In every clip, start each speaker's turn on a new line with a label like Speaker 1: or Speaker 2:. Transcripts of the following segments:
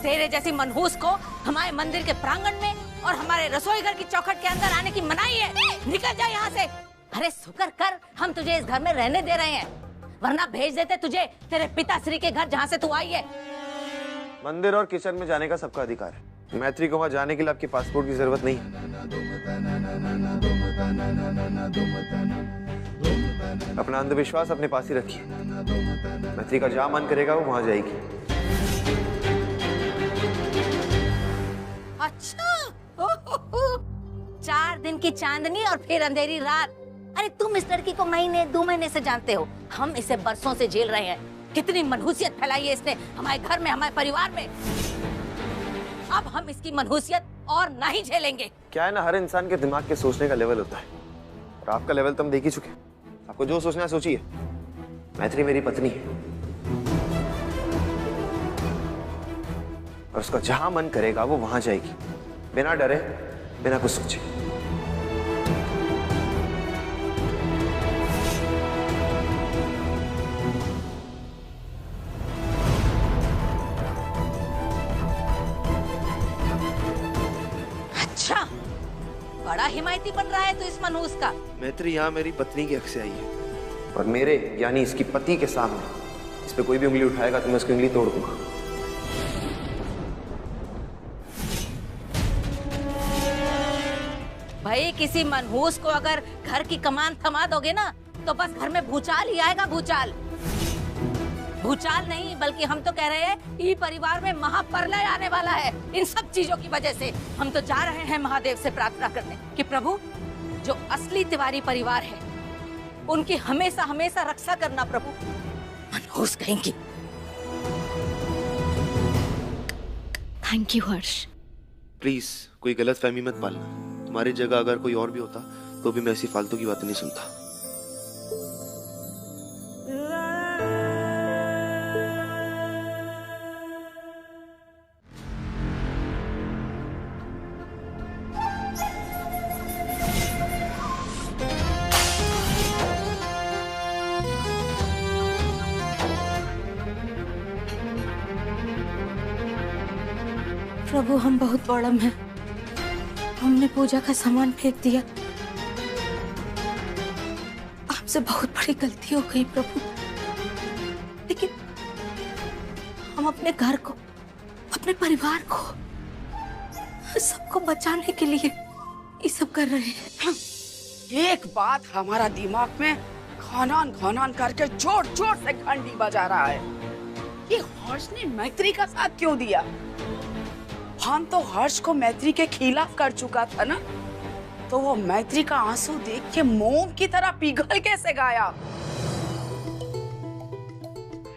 Speaker 1: तेरे जैसी मनहूस को हमारे मंदिर के प्रांगण में और हमारे रसोई घर की चौखट के अंदर आने की मनाही है। निकल जा यहाँ से। अरे शुक्र कर हम तुझे इस घर में रहने दे रहे हैं, वरना भेज देते तुझे तेरे पिताश्री के घर जहाँ से तू आई है।
Speaker 2: मंदिर और किचन में जाने का सबका अधिकार है। मैत्री को वहाँ जाने के लिए आपके पासपोर्ट की जरूरत नहीं। अपना अंधविश्वास अपने पास ही रखिए। मैत्री का जहाँ मन करेगा वो वहाँ जाएगी।
Speaker 1: अच्छा 4 दिन की चांदनी और फिर अंधेरी रात। अरे तुम इस लड़की को महीने 2 महीने से जानते हो, हम इसे बरसों से झेल रहे हैं। कितनी मनहूसियत फैलाई है इसने हमारे घर में, हमारे परिवार में। अब हम इसकी मनहूसियत और नहीं झेलेंगे।
Speaker 2: क्या है ना, हर इंसान के दिमाग के सोचने का लेवल होता है और आपका लेवल तो हम देख ही चुके। आपको जो सोचना है सोचिए। मैत्री मेरी पत्नी है और उसका जहां मन करेगा वो वहां जाएगी, बिना डरे, बिना कुछ सोचे।
Speaker 1: अच्छा, बड़ा हिमायती बन रहा है तो इस मनहूस का।
Speaker 2: मैत्री यहाँ मेरी पत्नी की हक से आई है और मेरे यानी इसकी पति के सामने इस पे कोई भी उंगली उठाएगा तो मैं उसकी उंगली तोड़ दूंगा।
Speaker 1: भाई किसी मनहूस को अगर घर की कमान थमा दोगे ना तो बस घर में भूचाल ही आएगा। भूचाल भूचाल नहीं बल्कि हम तो कह रहे हैं ये परिवार में महाप्रलय आने वाला है। इन सब चीजों की वजह से हम तो जा रहे हैं महादेव से प्रार्थना करने कि प्रभु जो असली तिवारी परिवार है उनकी हमेशा हमेशा रक्षा करना प्रभु। मनहूस कहेंगी।
Speaker 3: Thank you Harsh.
Speaker 2: प्लीज कोई गलत फहमी मत पालना। तुम्हारी जगह अगर कोई और भी होता तो भी मैं ऐसी फालतू की बातें नहीं सुनता।
Speaker 1: प्रभु हम बहुत बड़म हैं, हमने पूजा का सामान फेंक दिया। आपसे बहुत बड़ी गलती हो गई प्रभु, लेकिन हम अपने घर को, अपने परिवार को, सबको बचाने के लिए ये सब कर रहे हैं।
Speaker 4: एक बात हमारा दिमाग में खनन खनन करके जोर जोर से घंटी बजा रहा है। ये हर्ष ने मैत्री का साथ क्यों दिया? हम तो हर्ष को मैत्री के खिलाफ कर चुका था ना, तो वो मैत्री का आंसू देख के मोम की तरह पिघल कैसे गया?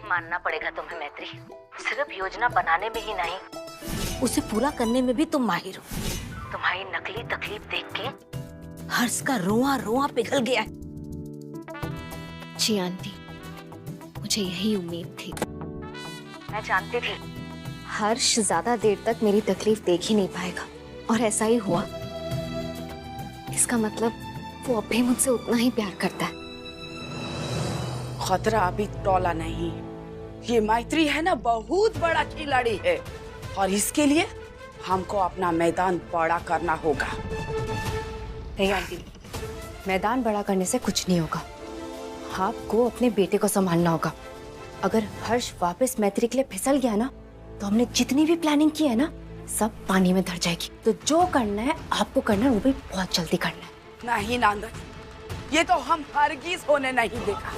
Speaker 1: मानना पड़ेगा तुम्हें मैत्री, सिर्फ योजना बनाने में ही नहीं, उसे पूरा करने में भी तुम माहिर हो। तुम्हारी नकली तकलीफ देख के हर्ष का रोआ रोआ पिघल गया है।
Speaker 3: जी आंटी, मुझे यही उम्मीद थी।
Speaker 1: मैं जानती थी
Speaker 3: हर्ष ज्यादा देर तक मेरी तकलीफ देख ही नहीं पाएगा और ऐसा ही हुआ। इसका मतलब वो अब भी मुझसे उतना ही प्यार करता है।
Speaker 4: खतरा अभी टोला नहीं। ये मैत्री है ना, बहुत बड़ा खिलाड़ी है और इसके लिए हमको अपना मैदान बड़ा करना होगा।
Speaker 3: नहीं आंटी, मैदान बड़ा करने से कुछ नहीं होगा। आपको अपने बेटे को संभालना होगा। अगर हर्ष वापस मैत्री के लिए फिसल गया ना तो हमने जितनी भी प्लानिंग की है ना सब पानी में धर जाएगी। तो जो करना है आपको करना है, वो भी बहुत जल्दी करना है।
Speaker 4: नहीं नंदन, ये तो हम हरगिज होने नहीं देगा।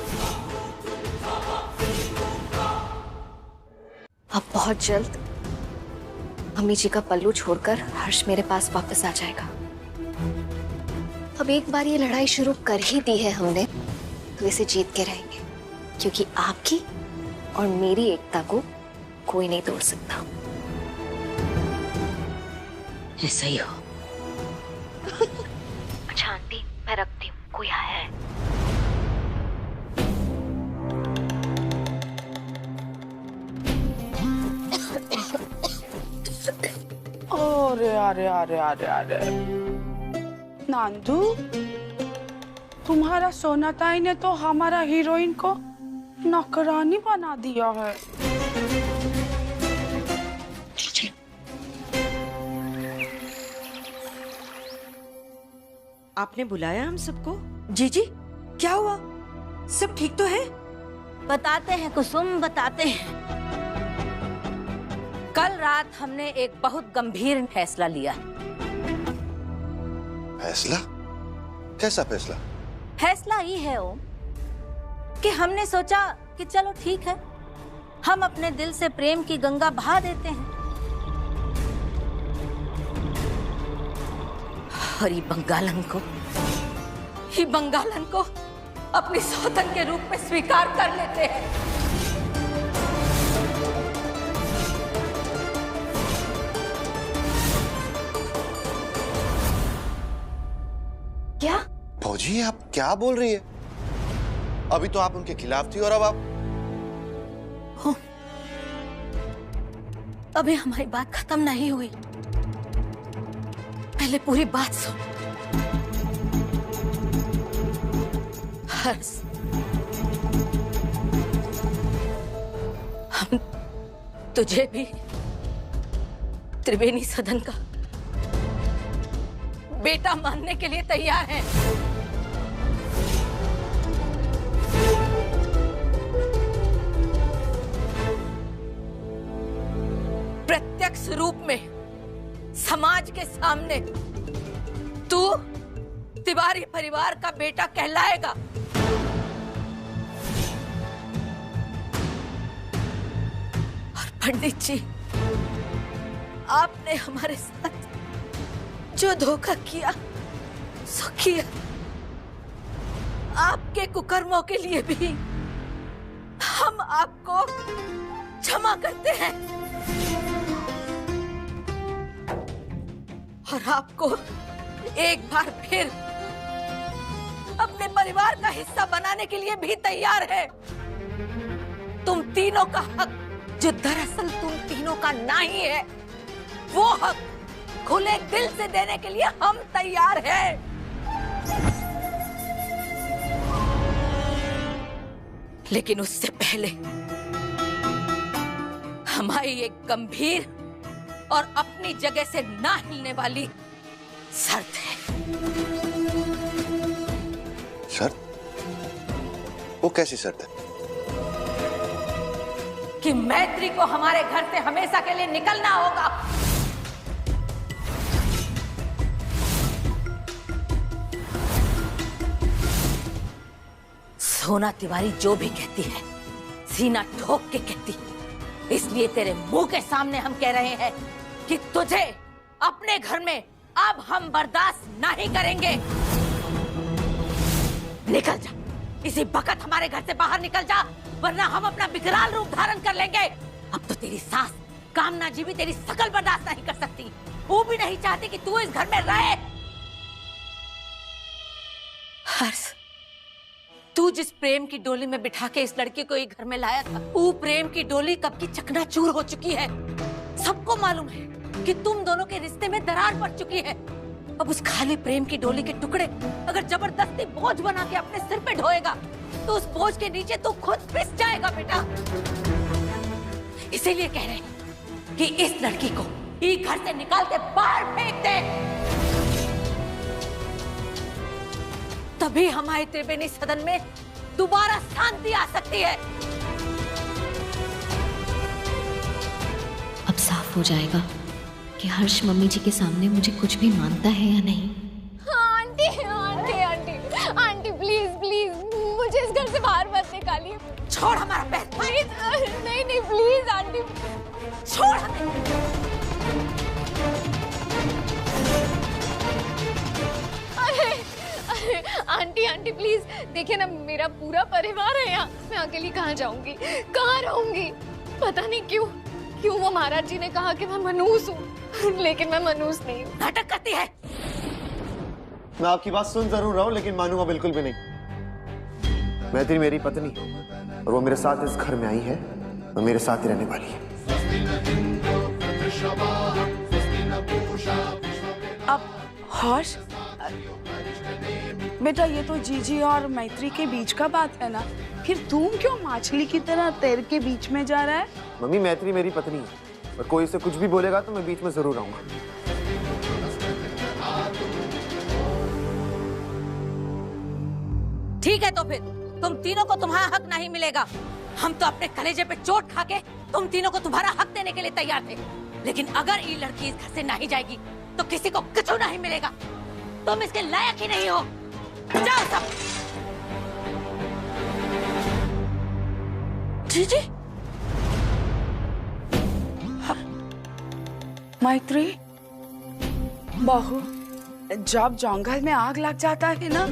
Speaker 3: अब बहुत जल्द मम्मी जी का पल्लू छोड़कर हर्ष मेरे पास वापस आ जाएगा। अब एक बार ये लड़ाई शुरू कर ही दी है हमने तो इसे जीत के रहेंगे, क्योंकि आपकी और मेरी एकता को कोई नहीं तोड़ सकता।
Speaker 1: ऐसा ही हो।
Speaker 3: अच्छा आंटी, मैं रखती हूँ, कोई आया है।
Speaker 4: अरे अरे अरे अरे अरे नंदू, तुम्हारा सोनाताई ने तो हमारा हीरोइन को नौकरानी बना दिया है। जी।
Speaker 5: आपने बुलाया हम सबको? जी, क्या हुआ? सब ठीक तो है?
Speaker 1: बताते हैं कुसुम, बताते हैं। कल रात हमने एक बहुत गंभीर फैसला लिया।
Speaker 6: फैसला? कैसा फैसला?
Speaker 1: फैसला ये है ओम कि हमने सोचा कि चलो ठीक है, हम अपने दिल से प्रेम की गंगा बहा देते हैं और ये बंगालन को अपनी सौतन के रूप में स्वीकार कर लेते हैं।
Speaker 3: क्या?
Speaker 6: फौजी, आप क्या बोल रही है? अभी तो आप उनके खिलाफ थी और अब आप...
Speaker 1: अभी हमारी बात खत्म नहीं हुई, पहले पूरी बात सुन। हर्ष, हम तुझे भी त्रिवेणी सदन का बेटा मानने के लिए तैयार हैं। प्रत्यक्ष रूप में समाज के सामने तू तिवारी परिवार का बेटा कहलाएगा। और पंडित जी, आपने हमारे साथ जो धोखा किया सो किया। आपके कुकर्मों के लिए भी हम आपको क्षमा करते हैं और आपको एक बार फिर अपने परिवार का हिस्सा बनाने के लिए भी तैयार है। तुम तीनों का हक, जो दरअसल तुम तीनों का नहीं है, वो हक खुले दिल से देने के लिए हम तैयार हैं। लेकिन उससे पहले हमारी एक गंभीर और अपनी जगह से ना हिलने वाली शर्त है।
Speaker 6: शर्त? वो कैसी शर्त है?
Speaker 1: कि मैत्री को हमारे घर से हमेशा के लिए निकलना होगा। सोना तिवारी जो भी कहती है, सीना ठोक के कहती है। इसलिए तेरे मुंह के सामने हम कह रहे हैं कि तुझे अपने घर में अब हम बर्दाश्त नहीं करेंगे। निकल जा, इसी वक्त हमारे घर से बाहर निकल जा, वरना हम अपना विकराल रूप धारण कर लेंगे। अब तो तेरी सास कामना जी भी तेरी शकल बर्दाश्त नहीं कर सकती। वो भी नहीं चाहती कि तू इस घर में रहे। हर्ष, तू जिस प्रेम की डोली में बिठा के इस लड़के को एक घर में लाया था, वो प्रेम की डोली कब की चकनाचूर हो चुकी है। सबको मालूम है कि तुम दोनों के रिश्ते में दरार पड़ चुकी है। अब उस खाली प्रेम की डोली के टुकड़े अगर जबरदस्ती बोझ बना के अपने सिर पे ढोएगा तो उस बोझ के नीचे तू खुद पिस जाएगा बेटा। इसीलिए कह रहे हैं कि इस लड़की को ये घर से निकाल के बाहर फेंक दे, तभी हमारे त्रिवेणी सदन में दोबारा शांति आ सकती है।
Speaker 7: अब साफ हो जाएगा कि हर्ष मम्मी जी के सामने मुझे कुछ भी मानता है या नहीं।
Speaker 8: Aunty aunty aunty aunty please please मुझे इस घर से बाहर मत निकालिए।
Speaker 1: छोड़ हमारा पैर।
Speaker 8: प्लीज नहीं नहीं प्लीज आंटी
Speaker 1: छोड़ हमें।
Speaker 8: अरे आंटी आंटी प्लीज देखिए ना, मेरा पूरा परिवार है यहाँ। मैं अकेली कहाँ जाऊंगी, कहाँ रहूंगी? पता नहीं क्यों वो महाराज जी ने कहा कि मैं मनहूस हूँ, लेकिन मैं मनहूस नहीं हूँ।
Speaker 1: नाटक करती है।
Speaker 2: मैं आपकी बात सुन जरूर रहा हूँ, लेकिन मानूंगा बिल्कुल भी नहीं। मैत्री मेरी पत्नी और वो मेरे साथ इस घर में आई है और मेरे साथ ही रहने वाली है।
Speaker 4: अब हर्ष बेटा, ये तो जीजी और मैत्री के बीच का बात है ना, फिर तुम क्यों मछली की तरह तैर के बीच में जा रहा है?
Speaker 2: मम्मी, मैत्री मेरी पत्नी है और कोई इसे कुछ भी बोलेगा तो मैं बीच में जरूर आऊंगा।
Speaker 1: ठीक है, तो फिर तुम तीनों को तुम्हारा हक नहीं मिलेगा। हम तो अपने कलेजे पे चोट खा के तुम तीनों को तुम्हारा हक देने के लिए तैयार थे, लेकिन अगर ये लड़की इस घर से नहीं जाएगी तो किसी को कुछ नहीं मिलेगा। तुम इसके लायक ही नहीं हो। जाओ सब।
Speaker 4: जीजी, मैत्री बहू, जब जंगल में आग लग जाता है ना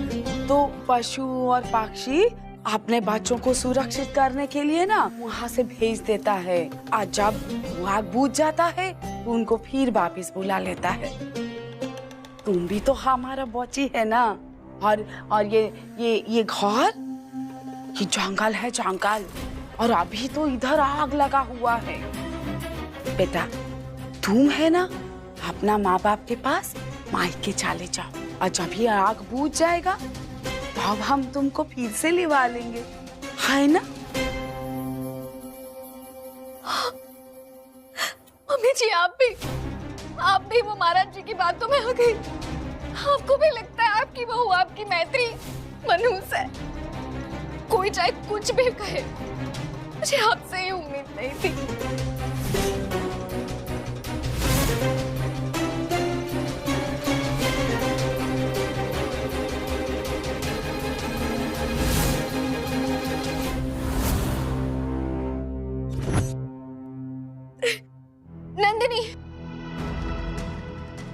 Speaker 4: तो पशु और पक्षी अपने बच्चों को सुरक्षित करने के लिए ना वहाँ से भेज देता है, और जब वो आग बुझ जाता है तो उनको फिर वापस बुला लेता है। तुम भी तो हमारा बच्ची है ना। और ये घर, ये जंगल है जंगल, और अभी तो इधर आग लगा हुआ है। बेटा तुम है ना, अपना माँ बाप के पास मायके चले जाओ, और जब ये आग बुझ जाएगा तब हम तुमको फिर से लिवा लेंगे, है ना?
Speaker 8: मम्मी जी, आप भी वो महाराज जी की बातों में आ गई। आपको भी लगता है आपकी बहू आपकी मैत्री मनहूस है? कोई चाहे कुछ भी कहे, मुझे आपसे ये उम्मीद नहीं थी।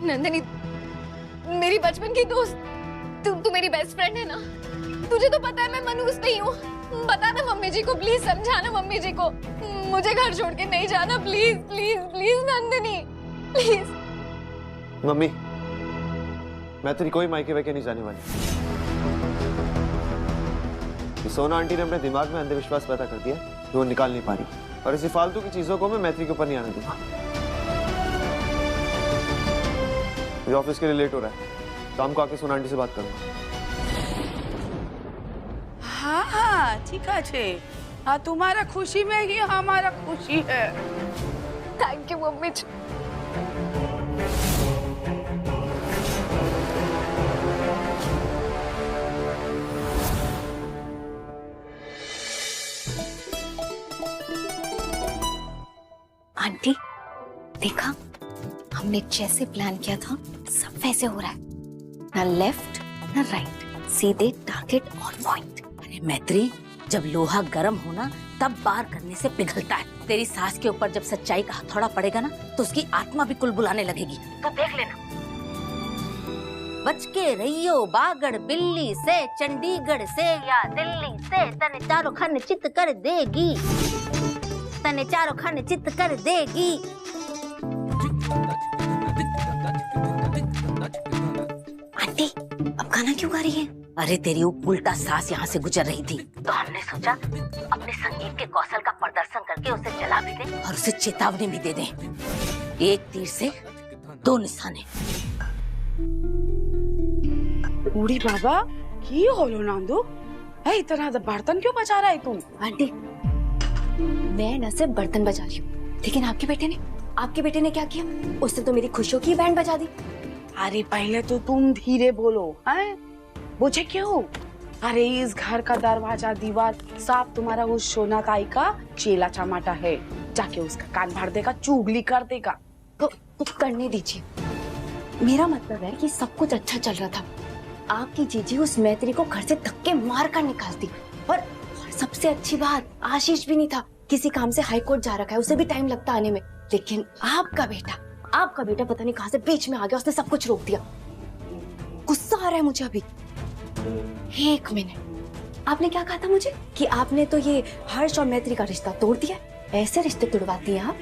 Speaker 8: नंदिनी, मेरी बचपन की दोस्त, तू मेरी बेस्ट फ्रेंड है ना। तुझे तो पता है मैं मनहूस नहीं हूँ। बता ना मम्मी जी को, प्लीज समझाना मम्मी जी को, मुझे घर छोड़ के नहीं जाना, please please please Nandini, please.
Speaker 2: Mummy, मैं तेरी कोई मायके वायके नहीं जाने वाली। सोना आंटी ने अपने दिमाग में अंधविश्वास पैदा कर दिया जो वो निकाल नहीं पा रही, और इसी फालतू की चीजों को मैं मैत्री के ऊपर नहीं आने दूंगा। मुझे ऑफिस के लिए लेट हो रहा है, शाम को आके सोना आंटी से बात करूंगा।
Speaker 4: हाँ ठीक है। हाँ, तुम्हारा खुशी में ही हमारा खुशी है।
Speaker 8: Thank you mummy ji.
Speaker 3: Aunty देखा, हमने जैसे प्लान किया था सब वैसे हो रहा है। ना लेफ्ट ना राइट, सीधे टारगेट ऑन पॉइंट।
Speaker 1: अरे मैत्री, जब लोहा गर्म हो ना तब बार करने से पिघलता है। तेरी सास के ऊपर जब सच्चाई का हथौड़ा पड़ेगा ना तो उसकी आत्मा भी कुलबुलाने लगेगी। तो देख लेना। बच के रहियो बागड़ बिल्ली से, चंडीगढ़ से या दिल्ली से, तने चारों खाने चित कर देगी, तने चारों खाने चित कर देगी।
Speaker 3: आंटी अब गाना क्यों गा रही है?
Speaker 1: अरे तेरी उल्टा सास यहाँ से गुजर रही थी तो हमने सोचा अपने संगीत के कौशल का प्रदर्शन करके उसे जला भी दें और उसे चेतावनी भी दे दें। एक तीर से दो निशाने।
Speaker 4: बूढ़ी बाबा की होलो नांदो, इतना बर्तन क्यों बजा रहा है तुम?
Speaker 3: आंटी मैं न सिर्फ बर्तन बजा रही हूँ, लेकिन आपके बेटे ने क्या किया? उसने तो मेरी खुशियों की बैंड बजा दी।
Speaker 4: अरे पहले तो तुम धीरे बोलो, हैं? मुझे क्यों? अरे इस घर का दरवाजा दीवार सब तुम्हारा उस सोना ताई का चेला चमाटा है, जाके उसका कान भर देगा, चुगली कर देगा।
Speaker 3: तो करने दीजिए। मेरा मतलब है कि सब कुछ अच्छा चल रहा था, आपकी जीजी उस मैत्री को घर से धक्के मार कर निकालती। और सबसे अच्छी बात, आशीष भी नहीं था, किसी काम से हाई कोर्ट जा रखा है, उसे भी टाइम लगता आने में। लेकिन आपका बेटा पता नहीं कहां से बीच में आ गया, उसने सब कुछ रोक दिया। गुस्सा आ रहा है मुझे अभी। एक मिनट, आपने क्या कहा था मुझे कि आपने तो ये हर्ष और मैत्री का रिश्ता तोड़ दिया? ऐसे रिश्ते तोड़वाती हैं आप?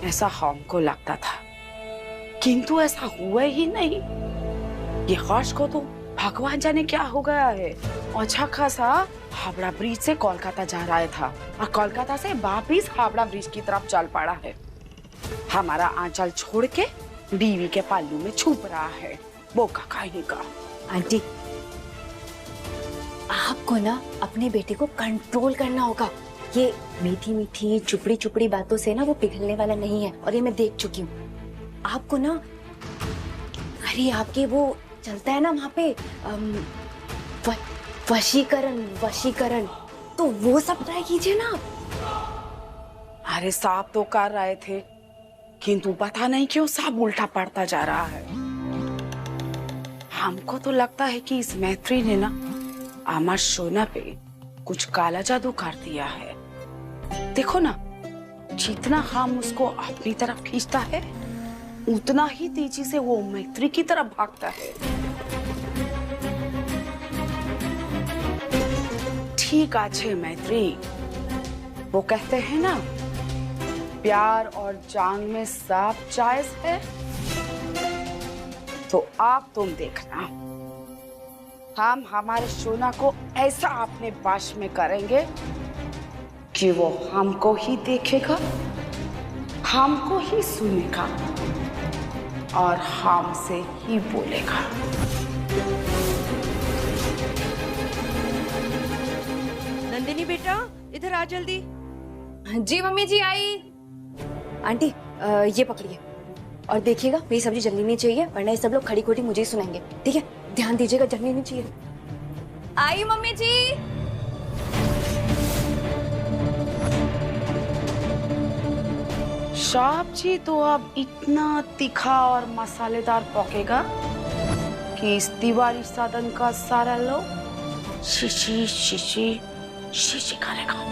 Speaker 4: ऐसा हमको लगता था, किंतु ऐसा हुआ ही नहीं। ये हर्ष को तो भगवान जाने क्या हो गया है। अच्छा खासा हावड़ा ब्रिज से कोलकाता जा रहा था और कोलकाता से वापिस हावड़ा ब्रिज की तरफ चल पड़ा है। हमारा आंचल छोड़ के बीवी के पल्लू में छुप रहा है, बोका कहीं का।
Speaker 3: आंटी आपको ना अपने बेटे को कंट्रोल करना होगा। ये मीठी मीठी चुपड़ी चुपड़ी बातों से ना वो पिघलने वाला नहीं है, और ये मैं देख चुकी हूँ। आपको ना, अरे आपके वो चलता है ना वहाँ पे वशीकरण, वशीकरण, तो वो सब ट्राई कीजिए ना।
Speaker 4: अरे साहब तो कर रहे थे, किंतु पता नहीं क्यों सब उल्टा पड़ता जा रहा है। हमको तो लगता है कि इस मैत्री ने ना अमर सोना पे कुछ काला जादू कर दिया है। देखो ना, जितना हम उसको अपनी तरफ खींचता है उतना ही तेजी से वो मैत्री की तरफ भागता है। ठीक आछे मैत्री, वो कहते हैं ना, प्यार और जान में सब जायज है। तो आप तुम देखना, हम हमारे सोना को ऐसा अपने वश में करेंगे कि वो हमको ही देखेगा, हमको ही सुनेगा और हमसे ही बोलेगा।
Speaker 5: नंदिनी बेटा, इधर आ जल्दी।
Speaker 3: जी मम्मी जी आई। आंटी ये पकड़िए और देखिएगा मेरी सब्जी जलनी नहीं चाहिए, वरना ये सब लोग खड़ी खोटी मुझे ही सुनाएंगे। ठीक है, ध्यान दीजिएगा, जलनी नहीं चाहिए। आई मम्मी जी।
Speaker 4: सब्जी तो अब इतना तीखा और मसालेदार पकेगा कि इस तिवारी सदन का सारा लोग शीशी शीशी शीशी करेगा।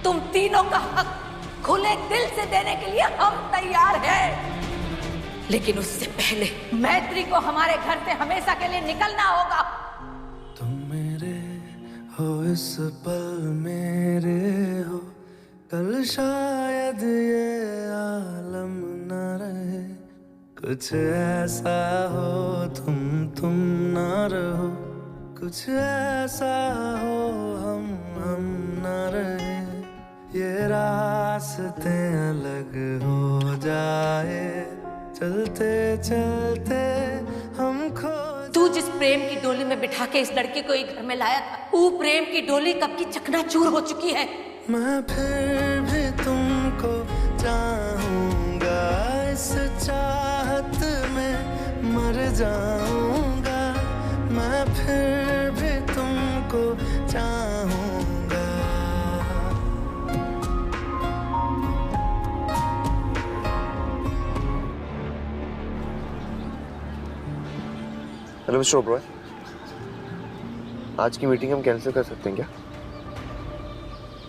Speaker 1: तुम तीनों का हक खुले दिल से देने के लिए हम तैयार हैं, लेकिन उससे पहले मैत्री को हमारे घर से हमेशा के लिए निकलना होगा।
Speaker 9: तुम मेरे हो इस पल, मेरे हो कल, शायद ये आलम न रहे। कुछ ऐसा हो तुम ना रहो, कुछ ऐसा हो हम ना रहे। ये रास्ते अलग हो जाए, चलते चलते हम खो।
Speaker 1: तू जिस प्रेम की डोली में बिठा के इस लड़के को एक घर में लाया था, वो प्रेम की डोली कब की चकनाचूर हो चुकी है।
Speaker 9: मैं फिर भी तुमको चाहूंगा, इस चाहत में मर जाऊंगा। मैं फिर भी तुमको चाहूंगा।
Speaker 2: हेलो मिस्टर ओबरॉय, आज की मीटिंग हम कैंसिल कर सकते हैं क्या?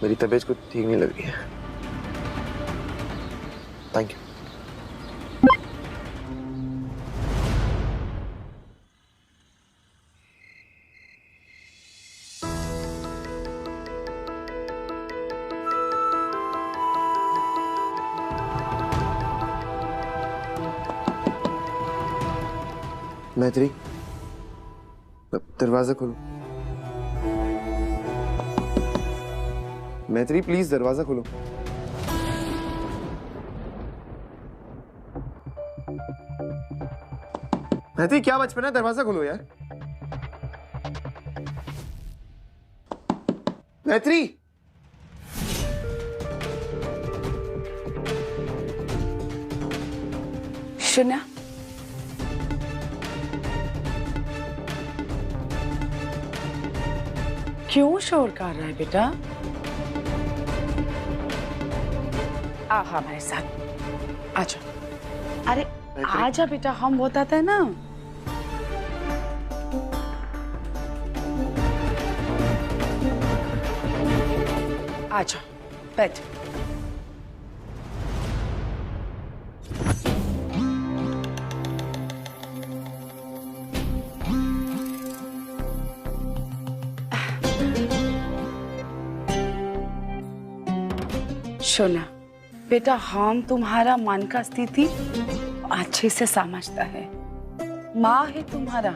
Speaker 2: मेरी तबीयत कुछ ठीक नहीं लग रही है। Thank you. मैत्री, दरवाजा खोलो। मैत्री प्लीज दरवाजा खोलो। मैत्री क्या बचपन है, दरवाजा खोलो यार। मैत्री,
Speaker 4: सुना, क्यों शोर कर रहा है बेटा? आ हमारे साथ आजा। अरे आजा बेटा, हम बताते हैं ना। आजा बैठ। सुना बेटा, हम तुम्हारा मन का स्थिति अच्छे से समझता है। माँ है तुम्हारा,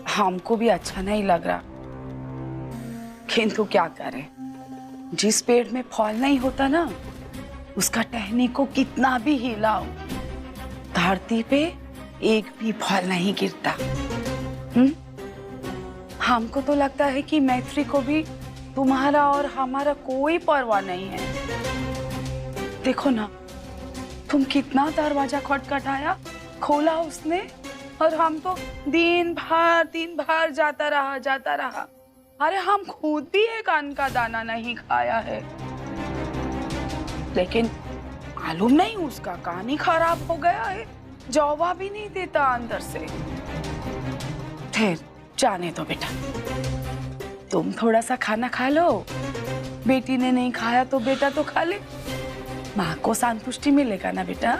Speaker 4: हमको भी अच्छा नहीं लग रहा, किंतु क्या करें, जिस पेड़ में फल नहीं होता ना उसका टहनी को कितना भी हिलाओ, धरती पे एक भी फल नहीं गिरता। हमको तो लगता है कि मैत्री को भी तुम्हारा और हमारा कोई परवाह नहीं है। देखो ना, तुम कितना दरवाजा खटखटाया, खोला उसने, और हम तो दिन भर जाता रहा। अरे हम खुद भी एक अन्न का दाना नहीं खाया है, लेकिन मालूम नहीं उसका कान ही खराब हो गया है, जवाब भी नहीं देता अंदर से। फिर जाने दो बेटा, तुम थोड़ा सा खाना खा लो। बेटी ने नहीं खाया तो बेटा तो खा ले, माँ को संतुष्टि मिलेगा ना बेटा।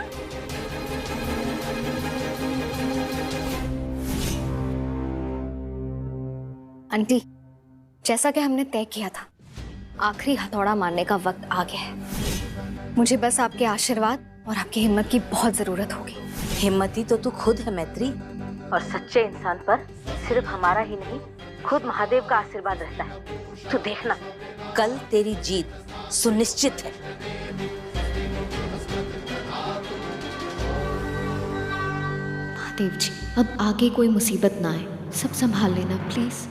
Speaker 3: आंटी, जैसा कि हमने तय किया था, आखिरी हथौड़ा मारने का वक्त आ गया है। मुझे बस आपके आशीर्वाद और आपकी हिम्मत की बहुत जरूरत होगी।
Speaker 1: हिम्मती तो तू खुद है मैत्री, और सच्चे इंसान पर सिर्फ हमारा ही नहीं, खुद महादेव का आशीर्वाद रहता है। तू देखना, कल तेरी जीत सुनिश्चित है।
Speaker 7: महादेव जी, अब आगे कोई मुसीबत ना आए, सब संभाल लेना प्लीज।